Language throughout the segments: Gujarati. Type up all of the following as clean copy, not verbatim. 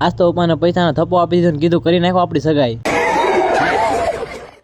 આજ તો પપ્પાને પૈસાનો થપ્પો આપી દીધો ને કીધું કરી નાખો આપણી સગાઈ.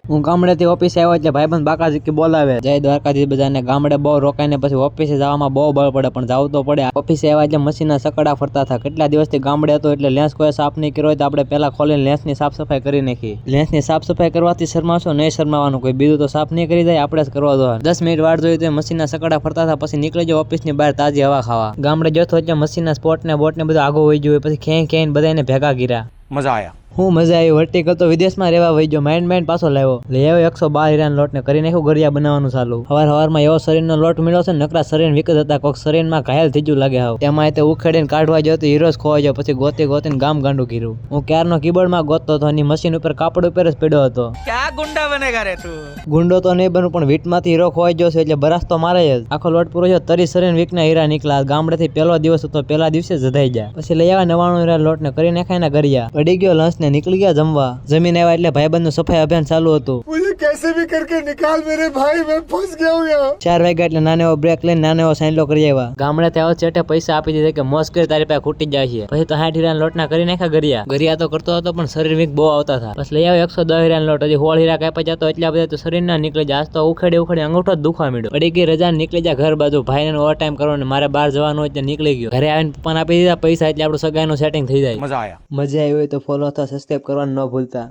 હું ગામડેથી ઓફિસે આવ્યો એટલે ભાઈબંધ બાકાજી બોલાવે. જય દ્વારકાધીશ બધાને. ગામડે બહુ રોકાઈને પછી ઓફિસે જવામાં બહુ બળ પડે, પણ જવું તો પડે. ઓફિસે આવ્યા એટલે મશીનના સકડા ફરતા હતા. કેટલા દિવસથી ગામડે હતો એટલે લેન્સ કોઈ સાફ નહીં કર્યો હોય તો આપણે પહેલા ખોલીને લેન્સની સાફ સફાઈ કરી નાખી. લેન્સની સાફ સફાઈ કરવાથી શરમાશો નહીં, શરમાવાનું કોઈ બીજું તો સાફ નહીં કરી જાય, આપણે જ કરવા દો. 10 મિનિટ વાટ જોઈ તો મશીનના સકડા ફરતા હતા. પછી નીકળી જાવ ઓફિસની બહાર તાજી હવા ખાવા. ગામડે જતો એટલે મશીનના સ્પોટ ને બોટ ને બધું આગો હોઈ ગયું. પછી ખેંચ ખેંચ બધાને ભેગા કર્યા. મજા આયા. હું મજા આવી. વર્ટિકલ તો વિદેશમાં રહેવા વહી ગયો. માઇન્ડ પાછો લાવ્યો. લઈ આવ્યો 112 હીરાનો લોટ ને કરી નાખ્યું ગળિયા બનાવવાનું ચાલુ. સવારમાં એવો શરીરનો લોટ મળ્યો છે, નકરા શરીર વિકત હતા. કોઈક શરીરમાં ઘાયલ થઈ ગયું લાગે. હાવ તેમાં તે ઉખેડીને કાઢવા ગયો તો હીરો જ ખોવાઈ ગયો. પછી ગોતીને ગામ ગાંડું કર્યું. હું ક્યારનો કીબોર્ડમાં ગોતતો હતો, એની મશીન ઉપર કાપડ ઉપર જ પડ્યો હતો. ક્યાં ગુંડા બનેગા રે તું? ગુંડો તો નહીં બનું, પણ વીટમાંથી હીરો ખોવાઈ ગયો છે એટલે બરાસ તો મારે જ. આખો લોટ પૂરો થયો, તરી શરીર વીકના હીરા નીકળ્યા. ગામડેથી પહેલો દિવસ હતો, પહેલા દિવસે જધાઈ ગયા. પછી લઈ આવ્યા 99 હીરા લોટ ને કરી નાખાય ગળિયા. પડી ગયો લંચ ને નીકળી ગયા જમવા. જમીન આવ્યા એટલે ભાઈબંધનું સફાઈ અભિયાન ચાલુ હતું. मुझे कैसे भी करके निकाल मेरे भाई, मैं फंस गया हूँ यहाँ. 4 વાગ્યા એટલે નાનો એવો બ્રેક લઈને નાનો એવો સાઈનલો કરી આવ્યા. ગામડે ત્યાં ચેટે પૈસા આપી દીધા કે મોજ કરી, તારી પાસે ખૂટી જાય છે. પછી તો 60 હીરાના લોટના કરી નાખ્યા ગરિયા તો કરતો હતો, પણ શરીર વીક બહુ આવતા હતા. પછી લઈ આવ્યો 110 હીરાનો લોટ. હજી 16 હીરા કાપી જતો એટલા બધા તો શરીર ના નીકળી જાય. આજ તો ઉખેડી અંગૂઠો જ દુખવા માંડ્યો. પડી ગઈ રજા, નીકળી જાય ઘર બાજુ. ભાઈને ઓવર ટાઈમ કરવાનો, મારે બહાર જવાનું એટલે નીકળી ગયો. ઘરે આવીને પપ્પાને આપી દીધા પૈસા એટલે આપણું સગાઈનું સેટિંગ થઈ જાય. મજા આયા. મજા આવી હોય તો ફોલો અથવા સબસ્ક્રાઇબ કરવાનું ન ભૂલતા.